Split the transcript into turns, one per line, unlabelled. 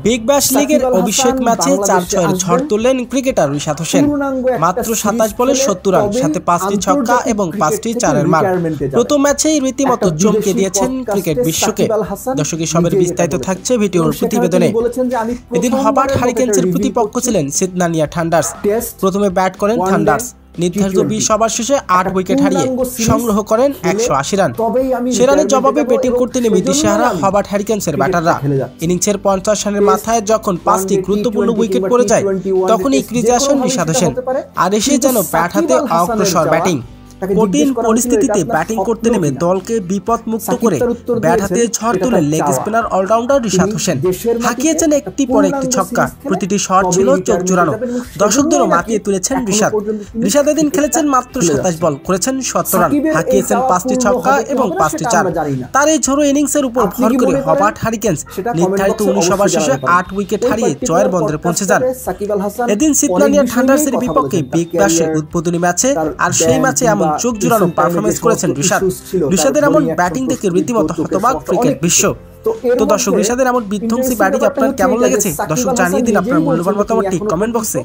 Big Bash লিগের অভিষেক ম্যাচে ৪-৬-এর ঝড় তুললেন ক্রিকেটার রিশাদ হোসেন। মাত্র ২৭ বলে ৭০ রান, সাথে ৫টি ছক্কা এবং 5টি চারের মান। প্রথম ম্যাচেই রীতিমতো চমকে দিয়েছেন ক্রিকেট বিশ্বকে। দর্শক, সবের বিস্তারিত থাকছে ভিডিওর প্রতিবেদনে। এদিন হবার্ট হারিকেন্সের প্রতিপক্ষ ছিলেন সিদনানিয়া থান্ডার্স। প্রথমে ব্যাট করেন থান্ডার্স, নির্ধারিত ২০ ওভার শেষে ৮ উইকেট হারিয়ে সংগ্রহ করেন ১৮০ রান। সে রানের জবাবে ব্যাটিং করতে নেমে দিশেহারা হবার্ট হারিকেন্সের ব্যাটাররা। ইনিংসের ৫০ রানের মাথায় যখন ৫টি গুরুত্বপূর্ণ উইকেট পড়ে যায়, তখনই ক্রিজে আসেন রিশাদ হোসেন। আর এসে যেন ব্যাট হাতে অগ্রসর ব্যাটিং। কঠিন পরিস্থিতিতে ব্যাটিং করতে নেমে দলকে বিপদমুক্ত করে ব্যাট হাতে ঝড় তুলে leg spinner allrounder Rishad Hossain. হাঁকিয়েছেন একটি পর একটি ছক্কা, প্রতিটি শট ছিল চোখ জোড়ানো। দর্শকদেরও মাতিয়ে তুলেছেন রিশাদ এদিন খেলেছেন মাত্র ২৭ বল, করেছেন ৭০ রান, হাঁকিয়েছেন ৫টি ছক্কা এবং ৫টি চার। তার এই ঝোড়ো ইনিংসের উপর ভর করে হবার্ট হারিকেন্স নির্ধারিত ১৯ ওভার শেষে ৮ উইকেট হারিয়ে জয়ের বন্দরে পৌঁছে যান। এদিন সিদনানিয়া থান্ডার্সের বিপক্ষে বিগ ব্যাশের উদ্বোধনী ম্যাচে, আর সেই ম্যাচে এমন চোখ জোড়ানো পারফরমেন্স করেছেন রিশাদের এমন ব্যাটিং দেখে রীতিমতো হতবাক ক্রিকেট বিশ্ব। তো দর্শক, রিশাদের এমন বিধ্বংসী ব্যাটিং আপনার কেমন লেগেছে? দর্শক জানিয়ে দিন আপনার মূল্যবান মতামতটি কমেন্ট বক্সে।